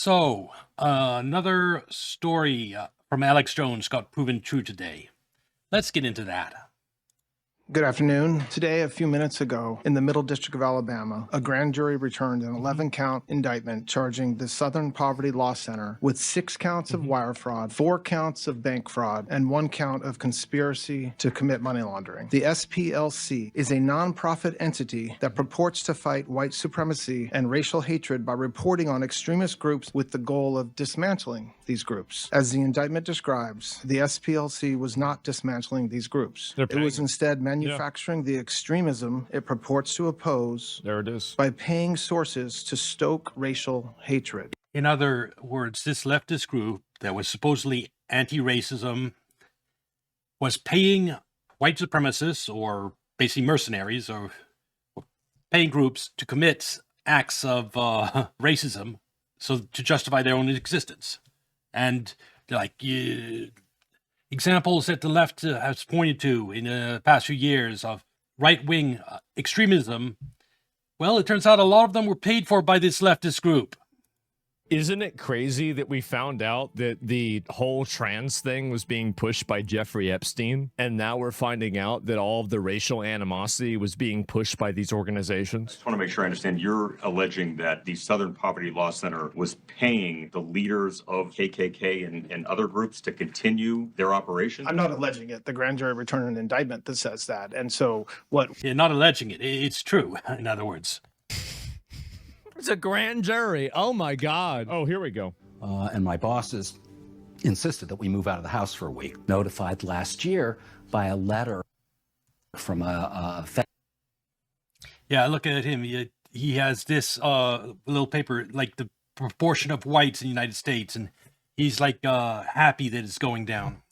So, another story from Alex Jones got proven true today. Let's get into that. Good afternoon. Today, a few minutes ago, in the Middle District of Alabama, a grand jury returned an 11-count indictment charging the Southern Poverty Law Center with 6 counts of wire fraud, 4 counts of bank fraud, and 1 count of conspiracy to commit money laundering. The SPLC is a nonprofit entity that purports to fight white supremacy and racial hatred by reporting on extremist groups with the goal of dismantling these groups. As the indictment describes, the SPLC was not dismantling these groups. It was instead manufacturing the extremism it purports to oppose. There it is. By paying sources to stoke racial hatred. In other words, this leftist group that was supposedly anti-racism was paying white supremacists, or basically mercenaries, or paying groups to commit acts of racism so to justify their own existence. And examples that the left has pointed to in the past few years of right-wing extremism, well, it turns out a lot of them were paid for by this leftist group. Isn't it crazy that we found out that the whole trans thing was being pushed by Jeffrey Epstein, and now we're finding out that all of the racial animosity was being pushed by these organizations? I just want to make sure I understand. You're alleging that the Southern Poverty Law Center was paying the leaders of KKK and other groups to continue their operation? I'm not alleging it. The grand jury returned an indictment that says that. And so what... You're not alleging it. It's true, in other words. It's a grand jury. Oh, my God. Oh, here we go. And my bosses insisted that we move out of the house for a week. Notified last year by a letter from a Yeah, look at him. He has this little paper, like the proportion of whites in the United States, and he's like happy that it's going down.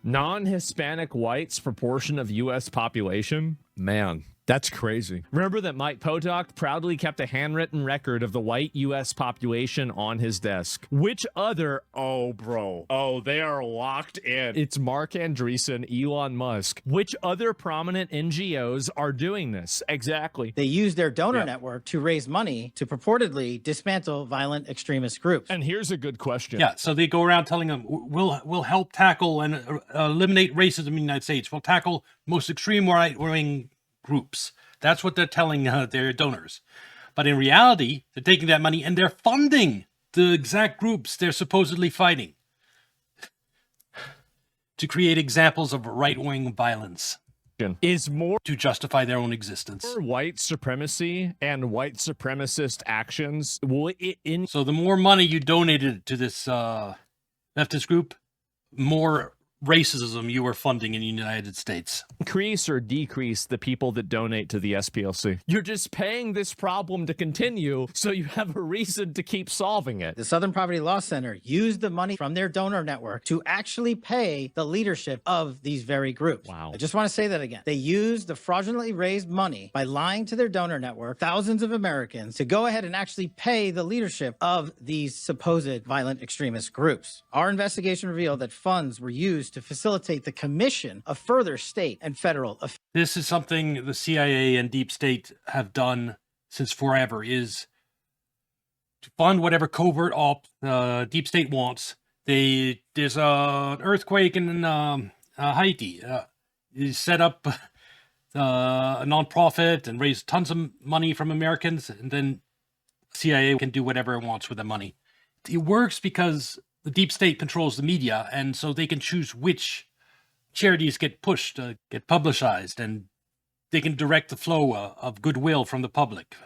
Non-Hispanic whites proportion of U.S. population? Man, that's crazy. Remember that Mike Potok proudly kept a handwritten record of the white U.S. population on his desk. Which other... Oh, bro. Oh, they are locked in. It's Mark Andreessen, Elon Musk. Which other prominent NGOs are doing this? Exactly. They use their donor network to raise money to purportedly dismantle violent extremist groups. And here's a good question. Yeah, so they go around telling them, we'll help tackle and eliminate racism in the United States. We'll tackle most extreme right-wing groups. That's what they're telling their donors. But in reality, they're taking that money and they're funding the exact groups they're supposedly fighting to create examples of right-wing violence. Is more to justify their own existence. White supremacy and white supremacist actions. So the more money you donated to this leftist group, more racism you were funding in the United States. Increase or decrease the people that donate to the SPLC? You're just paying this problem to continue, so you have a reason to keep solving it. The Southern Poverty Law Center used the money from their donor network to actually pay the leadership of these very groups. Wow. I just want to say that again. They used the fraudulently raised money by lying to their donor network, thousands of Americans, to go ahead and actually pay the leadership of these supposed violent extremist groups. Our investigation revealed that funds were used to facilitate the commission of further state and federal offenses. This is something the CIA and Deep State have done since forever, is to fund whatever covert ops Deep State wants. There's an earthquake in Haiti. You set up a nonprofit and raise tons of money from Americans, and then CIA can do whatever it wants with the money. It works because the Deep State controls the media, and so they can choose which charities get pushed, get publicized, and they can direct the flow of goodwill from the public.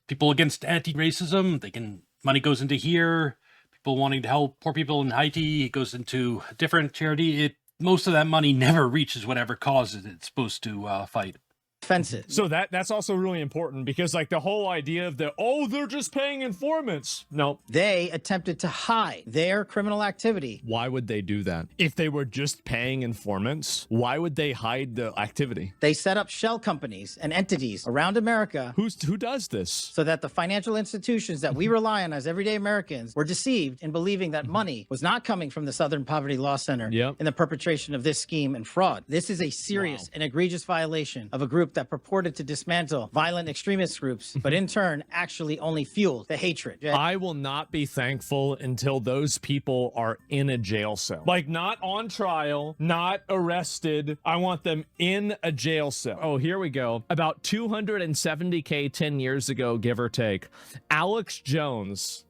People against anti-racism, money goes into here. People wanting to help poor people in Haiti, it goes into a different charity. Most of that money never reaches whatever causes it's supposed to fight. Offenses. So that's also really important, because like the whole idea of they're just paying informants. No. They attempted to hide their criminal activity. Why would they do that? If they were just paying informants, why would they hide the activity? They set up shell companies and entities around America. Who does this? So that the financial institutions that we rely on as everyday Americans were deceived in believing that money was not coming from the Southern Poverty Law Center in the perpetration of this scheme and fraud. This is a serious and egregious violation of a group that purported to dismantle violent extremist groups, but in turn actually only fueled the hatred. I will not be thankful until those people are in a jail cell. Like, not on trial, not arrested. I want them in a jail cell. Oh, here we go. About 270K 10 years ago, give or take. Alex Jones.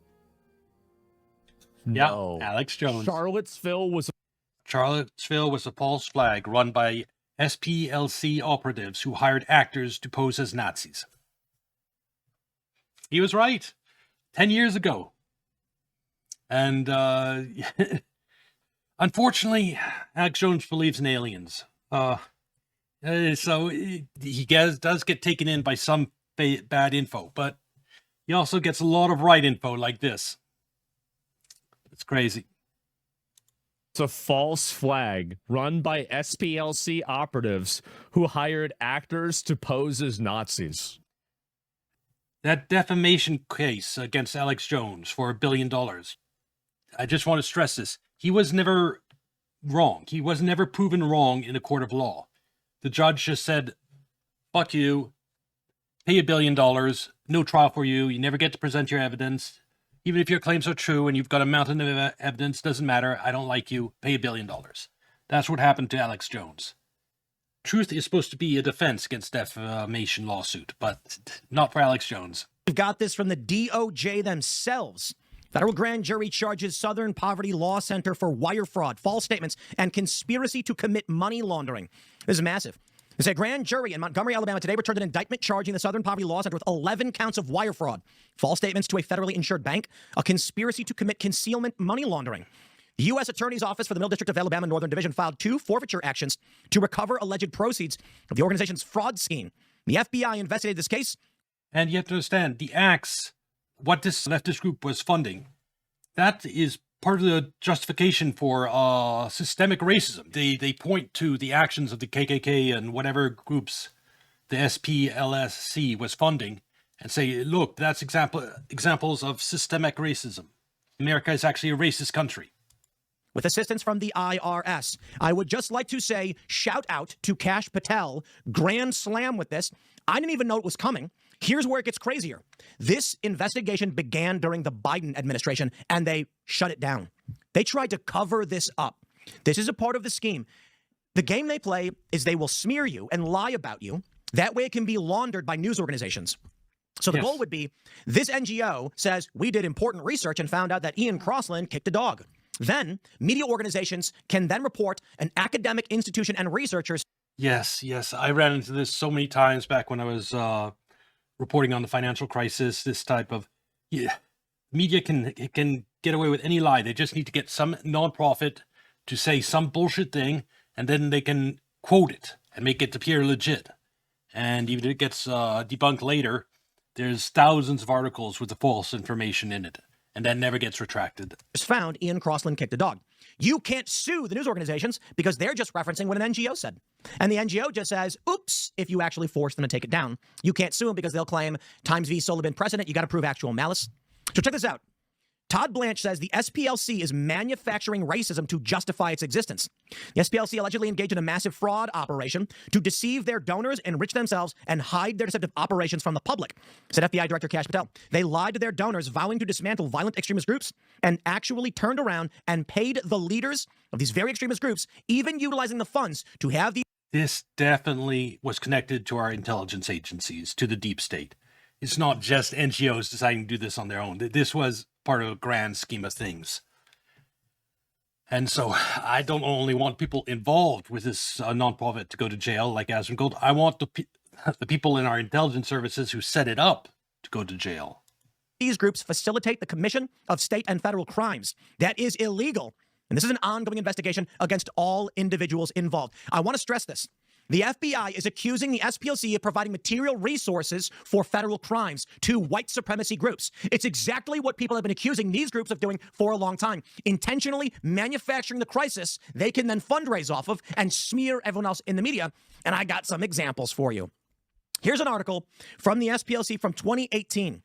Yeah, No. Alex Jones. Charlottesville was a false flag run by SPLC operatives who hired actors to pose as Nazis. He was right. 10 years ago. And unfortunately, Alex Jones believes in aliens. So he does get taken in by some bad info, but he also gets a lot of right info like this. It's crazy. It's a false flag run by SPLC operatives who hired actors to pose as Nazis. That defamation case against Alex Jones for $1 billion. I just want to stress this. He was never wrong. He was never proven wrong in a court of law. The judge just said, fuck you, pay $1 billion, no trial for you, you never get to present your evidence. Even if your claims are true and you've got a mountain of evidence, doesn't matter. I don't like you. Pay $1 billion. That's what happened to Alex Jones. Truth is supposed to be a defense against defamation lawsuit, but not for Alex Jones. We've got this from the DOJ themselves. Federal grand jury charges Southern Poverty Law Center for wire fraud, false statements, and conspiracy to commit money laundering. This is massive. It's a grand jury in Montgomery, Alabama today returned an indictment charging the Southern Poverty Law Center with 11 counts of wire fraud, false statements to a federally insured bank, a conspiracy to commit concealment money laundering. The U.S. Attorney's Office for the Middle District of Alabama Northern Division filed 2 forfeiture actions to recover alleged proceeds of the organization's fraud scheme. The FBI investigated this case. And you have to understand, the acts, what this leftist group was funding, that is part of the justification for systemic racism. They point to the actions of the KKK and whatever groups the SPLSC was funding and say, look, that's examples of systemic racism. America is actually a racist country. With assistance from the IRS. I would just like to say, shout out to Kash Patel. Grand slam with this. I didn't even know it was coming. Here's where it gets crazier. This investigation began during the Biden administration, and they shut it down. They tried to cover this up. This is a part of the scheme. The game they play is they will smear you and lie about you. That way it can be laundered by news organizations. So the goal would be, this NGO says, we did important research and found out that Ian Crossland kicked a dog. Then media organizations can then report an academic institution and researchers. Yes. I ran into this so many times back when I was reporting on the financial crisis. This type of media can get away with any lie. They just need to get some nonprofit to say some bullshit thing, and then they can quote it and make it appear legit. And even if it gets debunked later, there's thousands of articles with the false information in it, and that never gets retracted. Found Ian Crossland kicked a dog. You can't sue the news organizations because they're just referencing what an NGO said. And the NGO just says, oops, if you actually force them to take it down. You can't sue them because they'll claim Times v. Sullivan precedent. You got to prove actual malice. So check this out. Todd Blanche says the SPLC is manufacturing racism to justify its existence. The SPLC allegedly engaged in a massive fraud operation to deceive their donors, enrich themselves, and hide their deceptive operations from the public, said FBI Director Kash Patel. They lied to their donors, vowing to dismantle violent extremist groups, and actually turned around and paid the leaders of these very extremist groups, even utilizing the funds to have the... This definitely was connected to our intelligence agencies, to the deep state. It's not just NGOs deciding to do this on their own. This was part of a grand scheme of things. And so I don't only want people involved with this nonprofit to go to jail like Asmund Gold. I want the people in our intelligence services who set it up to go to jail. These groups facilitate the commission of state and federal crimes. That is illegal. And this is an ongoing investigation against all individuals involved. I want to stress this. The FBI is accusing the SPLC of providing material resources for federal crimes to white supremacy groups. It's exactly what people have been accusing these groups of doing for a long time, intentionally manufacturing the crisis they can then fundraise off of and smear everyone else in the media. And I got some examples for you. Here's an article from the SPLC from 2018.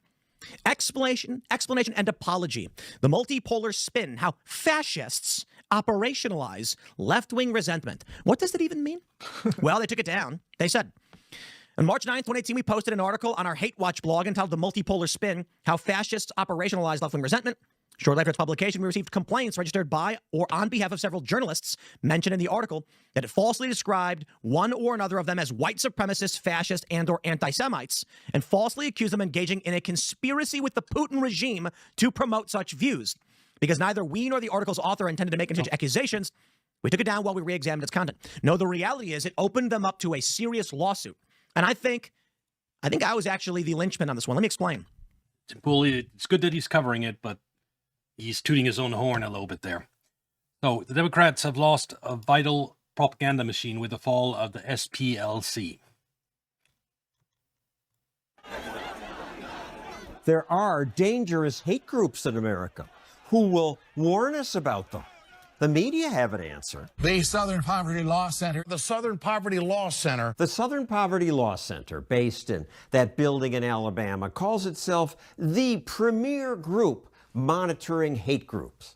Explanation and apology. The multipolar spin, how fascists operationalize left-wing resentment. What does that even mean? Well, they took it down. They said, On March 9th, 2018, we posted an article on our Hate Watch blog entitled The Multipolar Spin, How Fascists Operationalize Left-Wing Resentment. Shortly after its publication, we received complaints registered by or on behalf of several journalists mentioned in the article that it falsely described one or another of them as white supremacists, fascists, and or anti-Semites, and falsely accused them of engaging in a conspiracy with the Putin regime to promote such views. Because neither we nor the article's author intended to make any such accusations, we took it down while we re-examined its content. No, the reality is it opened them up to a serious lawsuit. And I think I was actually the linchpin on this one. Let me explain. Well, it's good that he's covering it, but he's tooting his own horn a little bit there. So the Democrats have lost a vital propaganda machine with the fall of the SPLC. There are dangerous hate groups in America who will warn us about them. The media have an answer. The Southern Poverty Law Center. The Southern Poverty Law Center. The Southern Poverty Law Center, based in that building in Alabama, calls itself the premier group monitoring hate groups.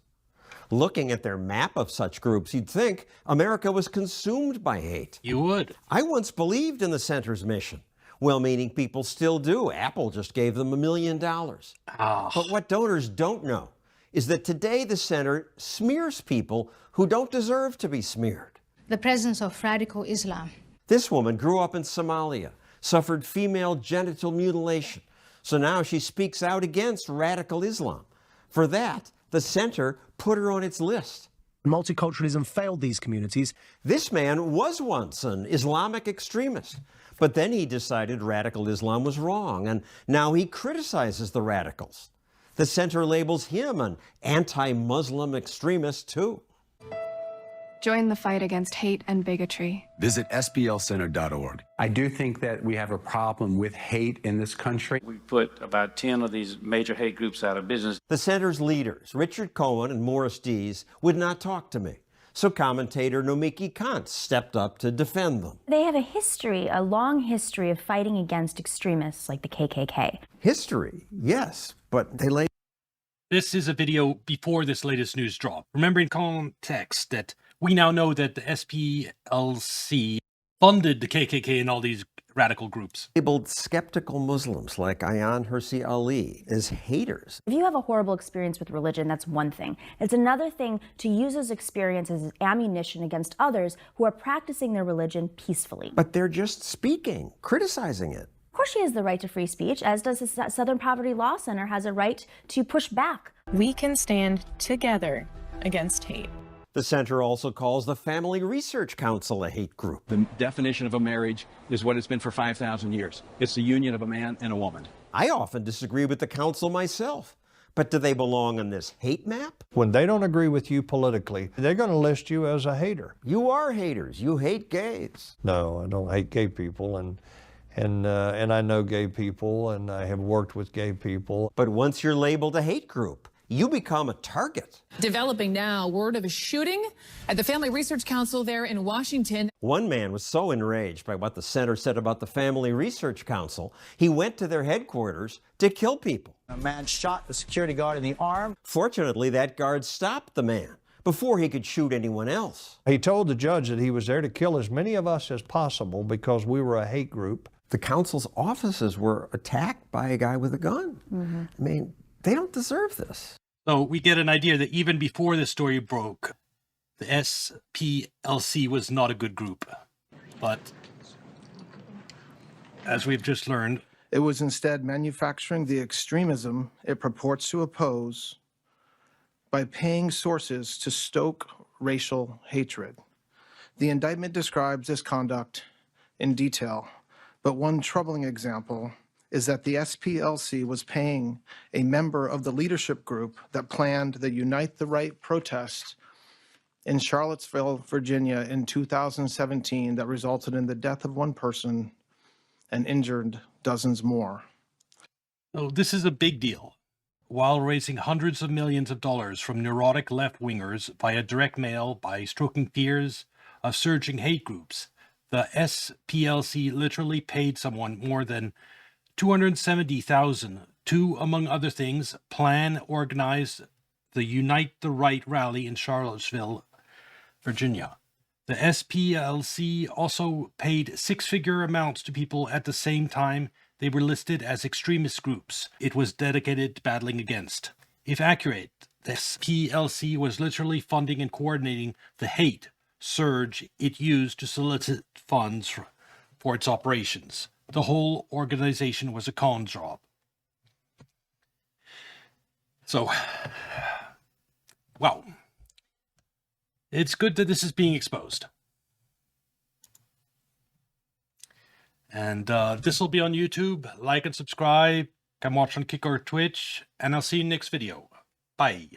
Looking at their map of such groups, you'd think America was consumed by hate. You would. I once believed in the center's mission. Well-meaning people still do. Apple just gave them $1 million. But what donors don't know is that today the center smears people who don't deserve to be smeared. The presence of radical Islam. This woman grew up in Somalia, suffered female genital mutilation, so now she speaks out against radical Islam. For that, the center put her on its list. Multiculturalism failed these communities. This man was once an Islamic extremist, but then he decided radical Islam was wrong, and now he criticizes the radicals. The center labels him an anti-Muslim extremist, too. Join the fight against hate and bigotry. Visit splcenter.org. I do think that we have a problem with hate in this country. We put about 10 of these major hate groups out of business. The center's leaders, Richard Cohen and Morris Dees, would not talk to me. So commentator Nomiki Kant stepped up to defend them. They have a long history of fighting against extremists like the KKK. History, yes, but they lay. This is a video before this latest news drop. Remember in context that we now know that the SPLC funded the KKK and all these radical groups. Labeled skeptical Muslims like Ayaan Hirsi Ali as haters. If you have a horrible experience with religion, that's one thing. It's another thing to use those experiences as ammunition against others who are practicing their religion peacefully. But they're just speaking, criticizing it. Of course she has the right to free speech, as does the Southern Poverty Law Center has a right to push back. We can stand together against hate. The center also calls the Family Research Council a hate group. The definition of a marriage is what it's been for 5,000 years. It's the union of a man and a woman. I often disagree with the council myself. But do they belong on this hate map? When they don't agree with you politically, they're going to list you as a hater. You are haters. You hate gays. No, I don't hate gay people, and I know gay people, and I have worked with gay people. But once you're labeled a hate group, you become a target. Developing now, word of a shooting at the Family Research Council there in Washington. One man was so enraged by what the center said about the Family Research Council, he went to their headquarters to kill people. A man shot the security guard in the arm. Fortunately, that guard stopped the man before he could shoot anyone else. He told the judge that he was there to kill as many of us as possible because we were a hate group. The council's offices were attacked by a guy with a gun. Mm-hmm. I mean, they don't deserve this. So we get an idea that even before this story broke, the SPLC was not a good group. But as we've just learned, it was instead manufacturing the extremism it purports to oppose by paying sources to stoke racial hatred. The indictment describes this conduct in detail, but one troubling example is that the SPLC was paying a member of the leadership group that planned the Unite the Right protest in Charlottesville, Virginia in 2017 that resulted in the death of one person and injured dozens more. So this is a big deal. While raising hundreds of millions of dollars from neurotic left-wingers via direct mail by stroking fears of surging hate groups, the SPLC literally paid someone more than $270,000 to, among other things, plan, organize the Unite the Right rally in Charlottesville, Virginia. The SPLC also paid six-figure amounts to people at the same time they were listed as extremist groups it was dedicated to battling against. If accurate, the SPLC was literally funding and coordinating the hate surge it used to solicit funds for its operations. The whole organization was a con job. So, well, it's good that this is being exposed. And this will be on YouTube. Like and subscribe. Come watch on Kick or Twitch. And I'll see you next video. Bye.